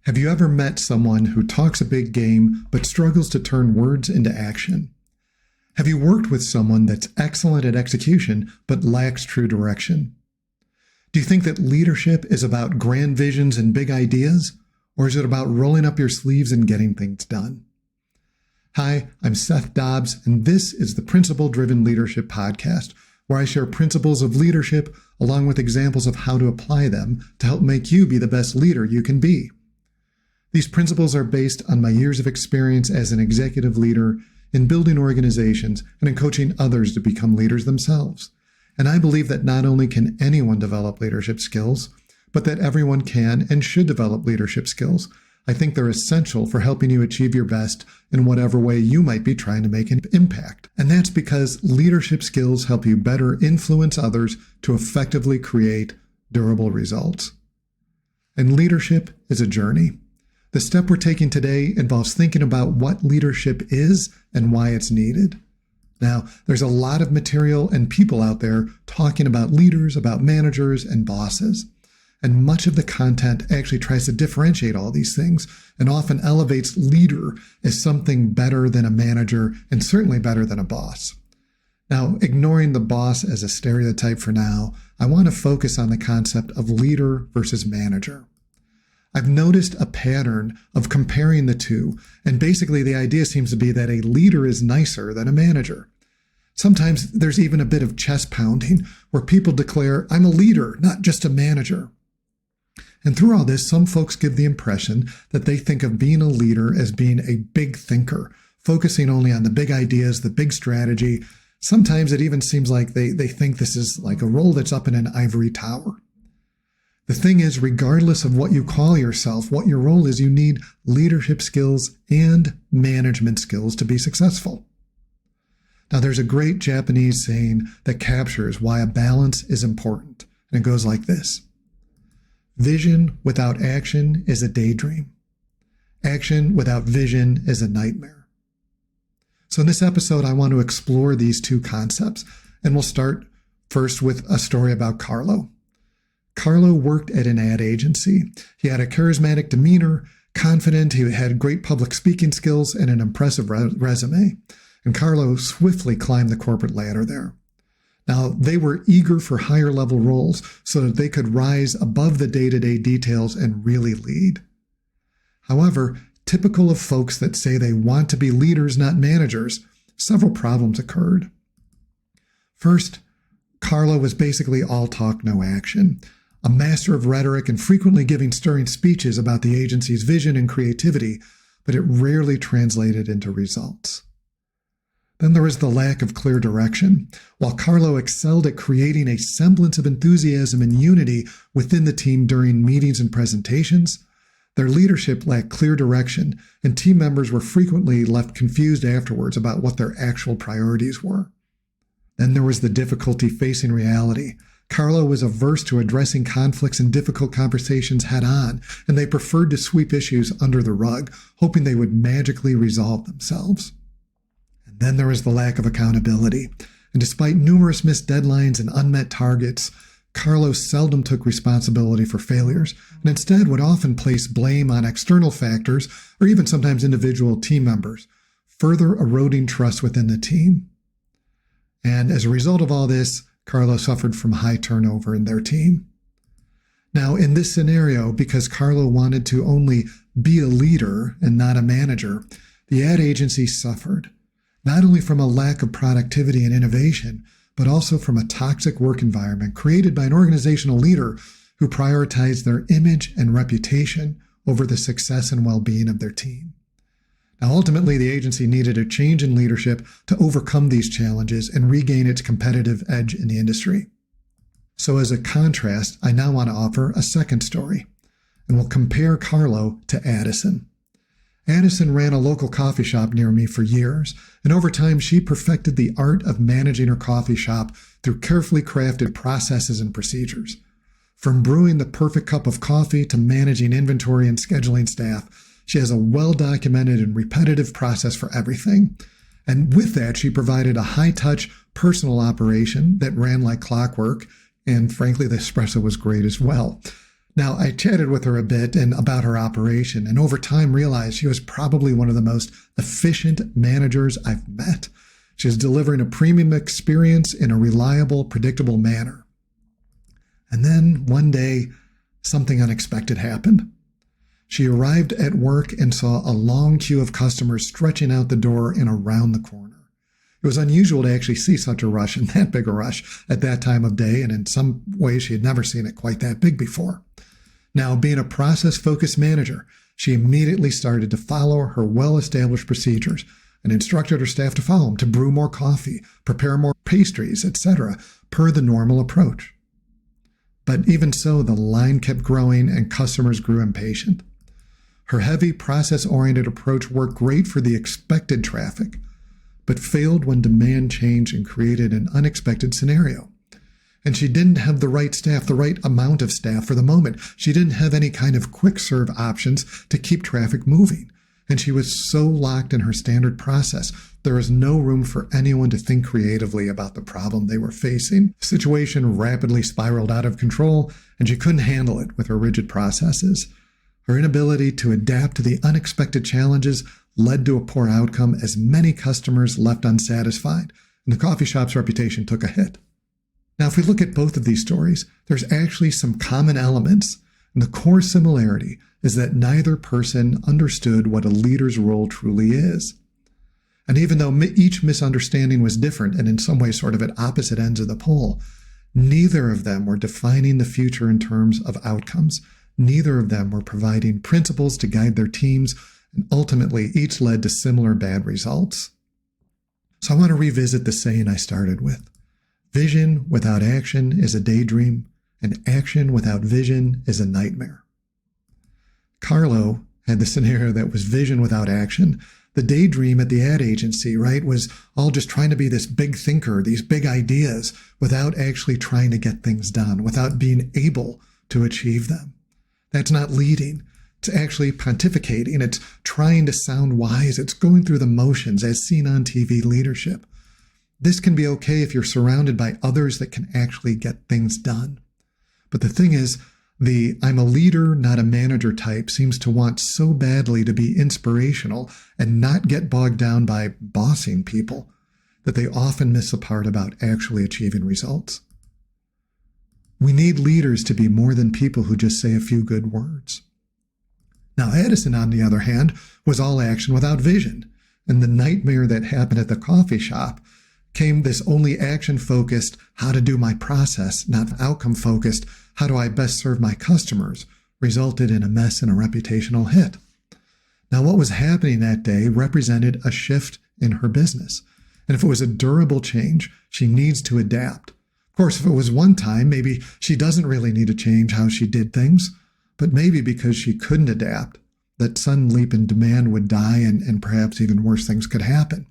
Have you ever met someone who talks a big game but struggles to turn words into action? Have you worked with someone that's excellent at execution but lacks true direction? Do you think that leadership is about grand visions and big ideas, or is it about rolling up your sleeves and getting things done? Hi, I'm Seth Dobbs, and this is the Principle-Driven Leadership Podcast, where I share principles of leadership along with examples of how to apply them to help make you be the best leader you can be. These principles are based on my years of experience as an executive leader in building organizations and in coaching others to become leaders themselves. And I believe that not only can anyone develop leadership skills, but that everyone can and should develop leadership skills. I think they're essential for helping you achieve your best in whatever way you might be trying to make an impact. And that's because leadership skills help you better influence others to effectively create durable results. And leadership is a journey. The step we're taking today involves thinking about what leadership is and why it's needed. Now, there's a lot of material and people out there talking about leaders, about managers, and bosses. And much of the content actually tries to differentiate all these things and often elevates leader as something better than a manager and certainly better than a boss. Now, ignoring the boss as a stereotype for now, I want to focus on the concept of leader versus manager. I've noticed a pattern of comparing the two, and basically the idea seems to be that a leader is nicer than a manager. Sometimes there's even a bit of chest pounding where people declare, I'm a leader, not just a manager. And through all this, some folks give the impression that they think of being a leader as being a big thinker, focusing only on the big ideas, the big strategy. Sometimes it even seems like they think this is like a role that's up in an ivory tower. The thing is, regardless of what you call yourself, what your role is, you need leadership skills and management skills to be successful. Now, there's a great Japanese saying that captures why a balance is important, and it goes like this. Vision without action is a daydream. Action without vision is a nightmare. So in this episode, I want to explore these two concepts, and we'll start first with a story about Carlo. Carlo worked at an ad agency. He had a charismatic demeanor, confident, he had great public speaking skills, and an impressive resume. And Carlo swiftly climbed the corporate ladder there. Now, they were eager for higher level roles so that they could rise above the day-to-day details and really lead. However, typical of folks that say they want to be leaders, not managers, several problems occurred. First, Carlo was basically all talk, no action. A master of rhetoric and frequently giving stirring speeches about the agency's vision and creativity, but it rarely translated into results. Then there was the lack of clear direction. While Carlo excelled at creating a semblance of enthusiasm and unity within the team during meetings and presentations, their leadership lacked clear direction, and team members were frequently left confused afterwards about what their actual priorities were. Then there was the difficulty facing reality. Carlo was averse to addressing conflicts and difficult conversations head-on, and they preferred to sweep issues under the rug, hoping they would magically resolve themselves. And then there was the lack of accountability. And despite numerous missed deadlines and unmet targets, Carlo seldom took responsibility for failures, and instead would often place blame on external factors or even sometimes individual team members, further eroding trust within the team. And as a result of all this, Carlo suffered from high turnover in their team. Now, in this scenario, because Carlo wanted to only be a leader and not a manager, the ad agency suffered, not only from a lack of productivity and innovation, but also from a toxic work environment created by an organizational leader who prioritized their image and reputation over the success and well-being of their team. Now, ultimately, the agency needed a change in leadership to overcome these challenges and regain its competitive edge in the industry. So as a contrast, I now want to offer a second story, and we'll compare Carlo to Addison. Addison ran a local coffee shop near me for years, and over time she perfected the art of managing her coffee shop through carefully crafted processes and procedures. From brewing the perfect cup of coffee to managing inventory and scheduling staff, she has a well-documented and repetitive process for everything. And with that, she provided a high-touch personal operation that ran like clockwork, and frankly, the espresso was great as well. Now, I chatted with her a bit and about her operation, and over time realized she was probably one of the most efficient managers I've met. She was delivering a premium experience in a reliable, predictable manner. And then one day, something unexpected happened. She arrived at work and saw a long queue of customers stretching out the door and around the corner. It was unusual to actually see such a rush and that big a rush at that time of day, and in some ways she had never seen it quite that big before. Now, being a process-focused manager, she immediately started to follow her well-established procedures and instructed her staff to follow them, to brew more coffee, prepare more pastries, etc., per the normal approach. But even so, the line kept growing and customers grew impatient. Her heavy, process-oriented approach worked great for the expected traffic, but failed when demand changed and created an unexpected scenario. And she didn't have the right staff, the right amount of staff for the moment. She didn't have any kind of quick serve options to keep traffic moving. And she was so locked in her standard process, there was no room for anyone to think creatively about the problem they were facing. The situation rapidly spiraled out of control, and she couldn't handle it with her rigid processes. Her inability to adapt to the unexpected challenges led to a poor outcome as many customers left unsatisfied, and the coffee shop's reputation took a hit. Now, if we look at both of these stories, there's actually some common elements, and the core similarity is that neither person understood what a leader's role truly is. And even though each misunderstanding was different and in some ways sort of at opposite ends of the pole, neither of them were defining the future in terms of outcomes. Neither of them were providing principles to guide their teams, and ultimately each led to similar bad results. So I want to revisit the saying I started with. Vision without action is a daydream, and action without vision is a nightmare. Carlo had the scenario that was vision without action. The daydream at the ad agency, right, was all just trying to be this big thinker, these big ideas, without actually trying to get things done, without being able to achieve them. That's not leading. It's actually pontificating. It's trying to sound wise. It's going through the motions as seen on TV leadership. This can be okay if you're surrounded by others that can actually get things done. But the thing is, the I'm a leader, not a manager type seems to want so badly to be inspirational and not get bogged down by bossing people that they often miss the part about actually achieving results. We need leaders to be more than people who just say a few good words. Now, Addison, on the other hand, was all action without vision. And the nightmare that happened at the coffee shop came this only action-focused, how to do my process, not outcome-focused, how do I best serve my customers, resulted in a mess and a reputational hit. Now, what was happening that day represented a shift in her business. And if it was a durable change, she needs to adapt. Of course, if it was one time, maybe she doesn't really need to change how she did things, but maybe because she couldn't adapt, that sudden leap in demand would die and perhaps even worse things could happen.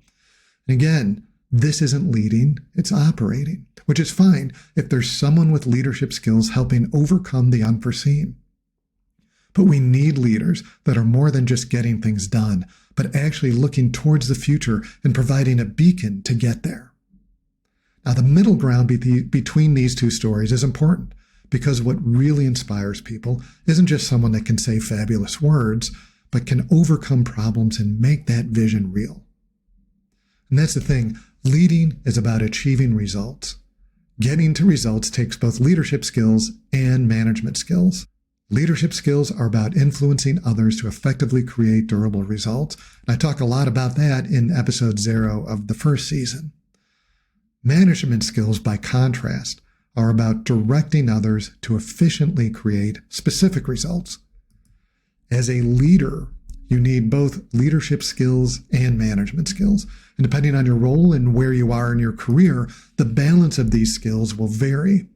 And again, this isn't leading, it's operating, which is fine if there's someone with leadership skills helping overcome the unforeseen. But we need leaders that are more than just getting things done, but actually looking towards the future and providing a beacon to get there. Now, the middle ground between these two stories is important because what really inspires people isn't just someone that can say fabulous words, but can overcome problems and make that vision real. And that's the thing. Leading is about achieving results. Getting to results takes both leadership skills and management skills. Leadership skills are about influencing others to effectively create durable results. And I talk a lot about that in episode 0 of the first season. Management skills, by contrast, are about directing others to efficiently create specific results. As a leader, you need both leadership skills and management skills. And depending on your role and where you are in your career, the balance of these skills will vary.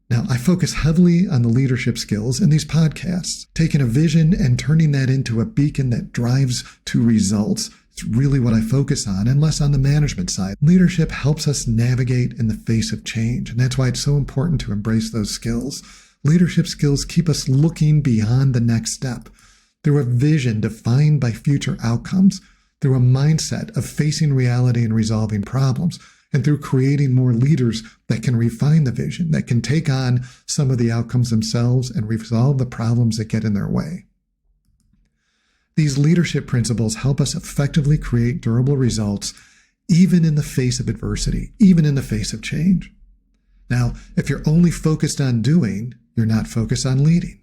Now, I focus heavily on the leadership skills in these podcasts. Taking a vision and turning that into a beacon that drives to results is really what I focus on, and less on the management side. Leadership helps us navigate in the face of change, and that's why it's so important to embrace those skills. Leadership skills keep us looking beyond the next step, through a vision defined by future outcomes, through a mindset of facing reality and resolving problems. and through creating more leaders that can refine the vision, that can take on some of the outcomes themselves and resolve the problems that get in their way. These leadership principles help us effectively create durable results, even in the face of adversity, even in the face of change. Now, if you're only focused on doing, you're not focused on leading.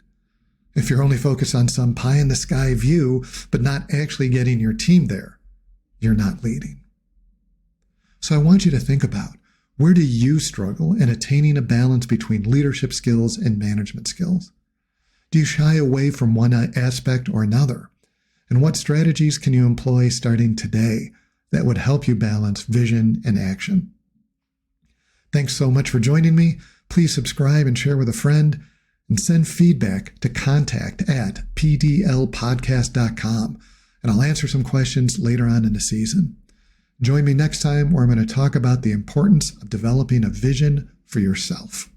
If you're only focused on some pie-in-the-sky view, but not actually getting your team there, you're not leading. So I want you to think about, where do you struggle in attaining a balance between leadership skills and management skills? Do you shy away from one aspect or another? And what strategies can you employ starting today that would help you balance vision and action? Thanks so much for joining me. Please subscribe and share with a friend, and send feedback to contact@pdlpodcast.com, and I'll answer some questions later on in the season. Join me next time where I'm going to talk about the importance of developing a vision for yourself.